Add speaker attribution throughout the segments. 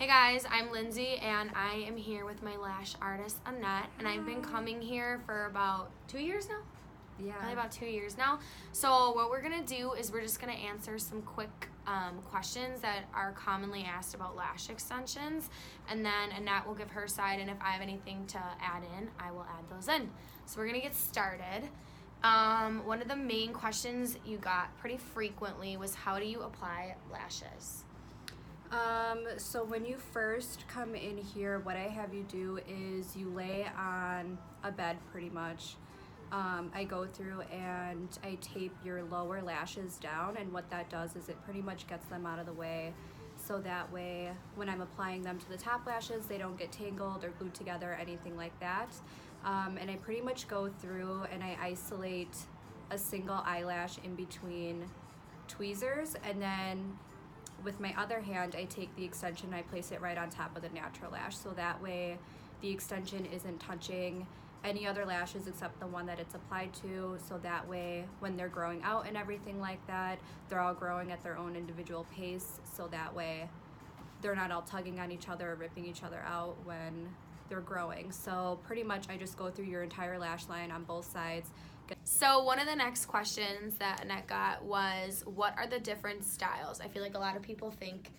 Speaker 1: Hey guys, I'm Lindsay and I am here with my lash artist Annette, and I've been coming here for about 2 years now.
Speaker 2: Yeah.
Speaker 1: Probably about 2 years now. So what we're gonna do is we're just gonna answer some quick questions that are commonly asked about lash extensions, and then Annette will give her side, and if I have anything to add in, I will add those in. So we're gonna get started. One of the main questions you got pretty frequently was, how do you apply lashes?
Speaker 2: So when you first come in here, what I have you do is you lay on a bed pretty much. I go through and I tape your lower lashes down, and what that does is it pretty much gets them out of the way, so that way when I'm applying them to the top lashes, they don't get tangled or glued together or anything like that. And I pretty much go through and I isolate a single eyelash in between tweezers, and then with my other hand, I take the extension and I place it right on top of the natural lash, so that way the extension isn't touching any other lashes except the one that it's applied to, so that way when they're growing out and everything like that, they're all growing at their own individual pace, so that way they're not all tugging on each other or ripping each other out when they're growing. So pretty much I just go through your entire lash line on both sides.
Speaker 1: So one of the next questions that Annette got was, what are the different styles? I feel like a lot of people think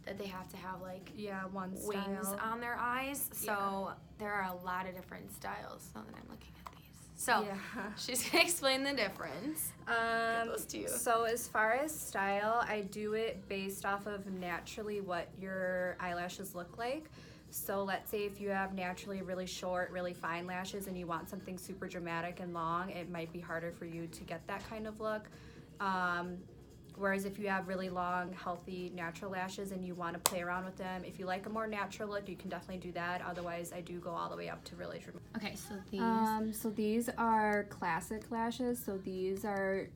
Speaker 1: that they have to have like
Speaker 2: one
Speaker 1: wings
Speaker 2: style
Speaker 1: on their eyes. So there are a lot of different styles now that I'm looking at these. So she's gonna explain the difference. Give those to you.
Speaker 2: So as far as style, I do it based off of naturally what your eyelashes look like. So let's say if you have naturally really short, really fine lashes and you want something super dramatic and long, it might be harder for you to get that kind of look. Whereas if you have really long, healthy, natural lashes and you want to play around with them, if you like a more natural look, you can definitely do that. Otherwise, I do go all the way up to really dramatic.
Speaker 1: Okay, so
Speaker 2: So these are classic lashes. So these are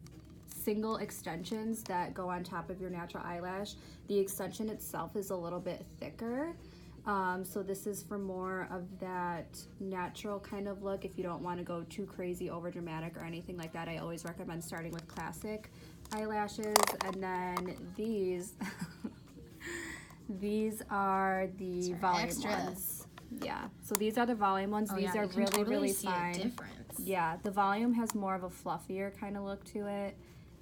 Speaker 2: single extensions that go on top of your natural eyelash. The extension itself is a little bit thicker. So this is for more of that natural kind of look. If you don't want to go too crazy, over dramatic or anything like that, I always recommend starting with classic eyelashes. And then these these are the volume ones. Yeah, so these are the volume ones. These are really, really fine. Yeah, the volume has more of a fluffier kind of look to it.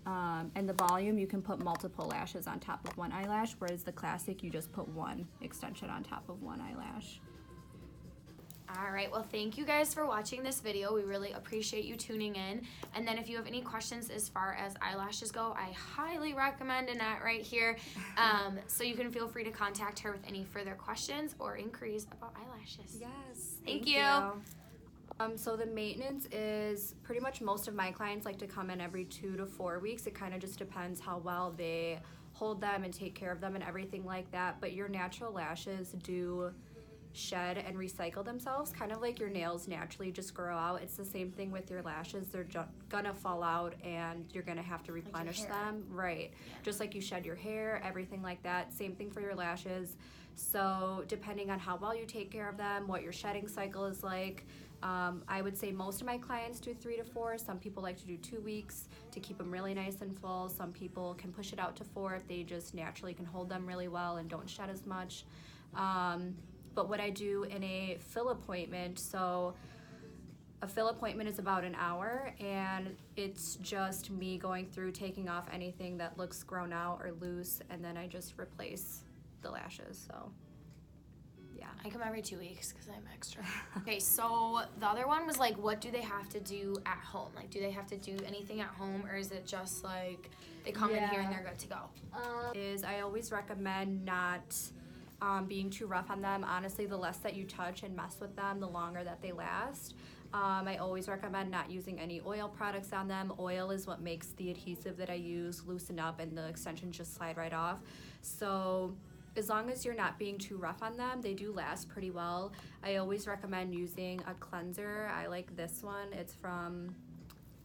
Speaker 2: And the volume, you can put multiple lashes on top of one eyelash, whereas the classic, you just put one extension on top of one eyelash.
Speaker 1: All right, well, thank you guys for watching this video. We really appreciate you tuning in. And then if you have any questions as far as eyelashes go, I highly recommend Annette right here. So you can feel free to contact her with any further questions or inquiries about eyelashes.
Speaker 2: Yes.
Speaker 1: Thank you.
Speaker 2: So the maintenance is pretty much, most of my clients like to come in every 2 to 4 weeks. It kind of just depends how well they hold them and take care of them and everything like that. But your natural lashes do shed and recycle themselves, kind of like your nails naturally just grow out. It's the same thing with your lashes. They're gonna fall out and you're gonna have to replenish them. Right. Yeah. Just like you shed your hair, everything like that. Same thing for your lashes. So depending on how well you take care of them, what your shedding cycle is like, I would say most of my clients do 3 to 4. Some people like to do 2 weeks to keep them really nice and full. Some people can push it out to 4 if they just naturally can hold them really well and don't shed as much. But what I do in a fill appointment, so a fill appointment is about an hour, and it's just me going through, taking off anything that looks grown out or loose, and then I just replace the lashes. So yeah,
Speaker 1: I come every 2 weeks because I'm extra. Okay, so the other one was like, what do they have to do at home? Like, do they have to do anything at home, or is it just like they come in here and they're good to go?
Speaker 2: I always recommend not being too rough on them. Honestly, the less that you touch and mess with them, the longer that they last. I always recommend not using any oil products on them. Oil is what makes the adhesive that I use loosen up and the extensions just slide right off. So as long as you're not being too rough on them, they do last pretty well. I always recommend using a cleanser. I like this one. It's from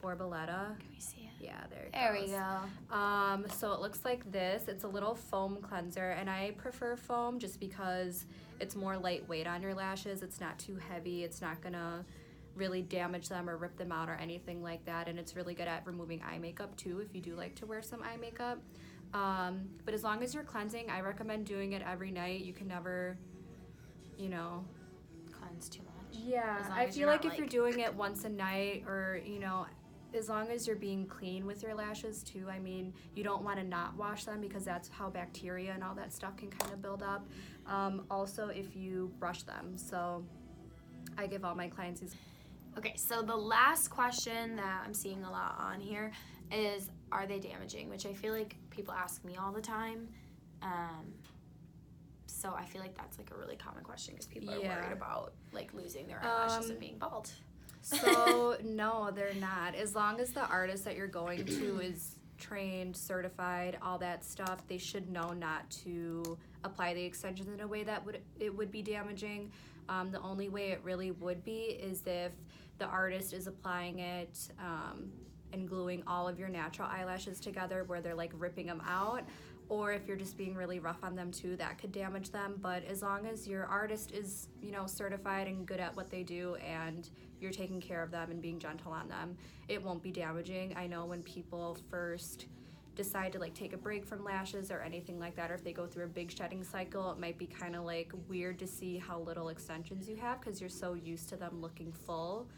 Speaker 2: Borboleta.
Speaker 1: Can we see it?
Speaker 2: Yeah, there
Speaker 1: we go.
Speaker 2: So it looks like this. It's a little foam cleanser, and I prefer foam just because it's more lightweight on your lashes. It's not too heavy. It's not gonna really damage them or rip them out or anything like that, and it's really good at removing eye makeup too if you do like to wear some eye makeup. But as long as you're cleansing, I recommend doing it every night. You can never, you know,
Speaker 1: Cleanse too much.
Speaker 2: yeah,
Speaker 1: As long
Speaker 2: I
Speaker 1: as
Speaker 2: feel
Speaker 1: you're
Speaker 2: like
Speaker 1: not,
Speaker 2: if you're doing it once a night, or, you know, as long as you're being clean with your lashes too. I mean, you don't want to not wash them because that's how bacteria and all that stuff can kind of build up. Also, if you brush them. So I give all my clients these.
Speaker 1: Okay, so the last question that I'm seeing a lot on here is, are they damaging? Which I feel like people ask me all the time. So I feel like that's like a really common question because people are worried about like losing their eyelashes and being bald.
Speaker 2: So no, they're not. As long as the artist that you're going to is trained, certified, all that stuff, they should know not to apply the extensions in a way that would be damaging. The only way it really would be is if the artist is applying it and gluing all of your natural eyelashes together where they're like ripping them out, or if you're just being really rough on them too, that could damage them. But as long as your artist is, you know, certified and good at what they do and you're taking care of them and being gentle on them, it won't be damaging. I know when people first decide to like take a break from lashes or anything like that, or if they go through a big shedding cycle, it might be kind of like weird to see how little extensions you have because you're so used to them looking full.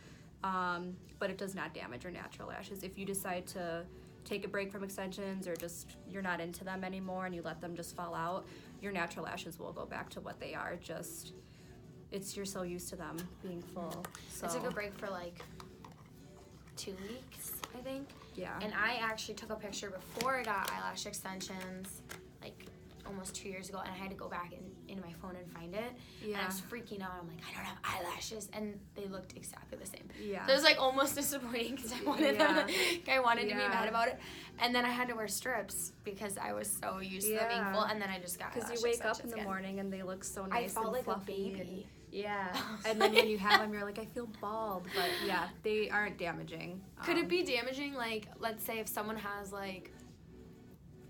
Speaker 2: But it does not damage your natural lashes. If you decide to take a break from extensions or just you're not into them anymore and you let them just fall out, your natural lashes will go back to what they are. Just you're so used to them being full. So
Speaker 1: I took a break for like 2 weeks, I think.
Speaker 2: yeah.
Speaker 1: And I actually took a picture before I got eyelash extensions, like almost 2 years ago, and I had to go back into my phone and find it. And I was freaking out. I'm like, I don't have eyelashes, and they looked exactly the same.
Speaker 2: Yeah.
Speaker 1: So it was like almost disappointing because I wanted them. I wanted to be mad about it, and then I had to wear strips because I was so used to them being full. And then I just got
Speaker 2: because
Speaker 1: eyelash
Speaker 2: you wake up in
Speaker 1: extensions
Speaker 2: the
Speaker 1: again.
Speaker 2: morning and they look so
Speaker 1: I
Speaker 2: nice
Speaker 1: felt
Speaker 2: and
Speaker 1: like a
Speaker 2: fluffy
Speaker 1: baby.
Speaker 2: Yeah, and then when you have them, you're like, I feel bald, but yeah, they aren't damaging.
Speaker 1: Could it be damaging, like, let's say if someone has, like,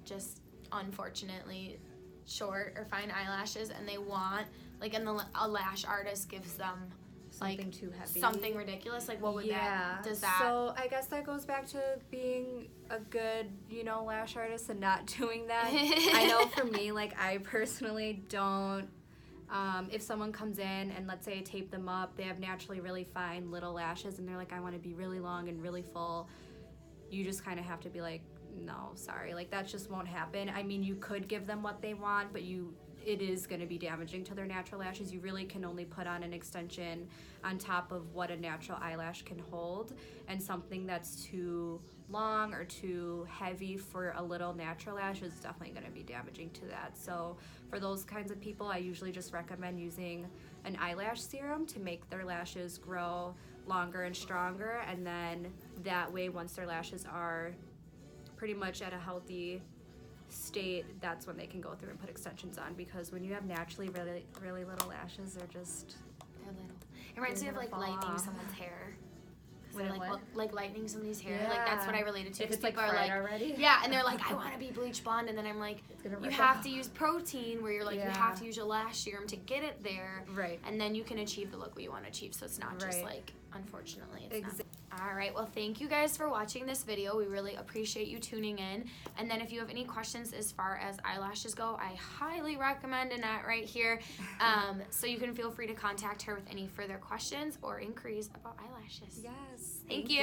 Speaker 1: just unfortunately short or fine eyelashes and they want, like, and a lash artist gives them,
Speaker 2: something
Speaker 1: like,
Speaker 2: too heavy,
Speaker 1: something ridiculous, like, what would that, does that?
Speaker 2: So I guess that goes back to being a good, you know, lash artist and not doing that. I know for me, like, I personally don't. If someone comes in and let's say I tape them up, they have naturally really fine little lashes and they're like, I want to be really long and really full, you just kind of have to be like, no, sorry, like that just won't happen. I mean, you could give them what they want, but it is going to be damaging to their natural lashes. You really can only put on an extension on top of what a natural eyelash can hold, and something that's too long or too heavy for a little natural lash is definitely going to be damaging to that. So for those kinds of people, I usually just recommend using an eyelash serum to make their lashes grow longer and stronger, and then that way once their lashes are pretty much at a healthy state, that's when they can go through and put extensions on, because when you have naturally really really little lashes, they're
Speaker 1: little. It reminds me of like lightening someone's hair.
Speaker 2: When
Speaker 1: like lightening somebody's hair, like that's what I related to.
Speaker 2: If it's like
Speaker 1: people are
Speaker 2: fried
Speaker 1: like,
Speaker 2: already.
Speaker 1: yeah, and they're like, I want to be bleach blonde, and then I'm like, you have to use protein, where you're like, you have to use your lash serum to get it there,
Speaker 2: right?
Speaker 1: And then you can achieve the look what you want to achieve. So it's not just like, unfortunately, it's not. All right, well, thank you guys for watching this video. We really appreciate you tuning in. And then if you have any questions as far as eyelashes go, I highly recommend Annette right here. So you can feel free to contact her with any further questions or inquiries about eyelashes.
Speaker 2: Yes.
Speaker 1: Thank you.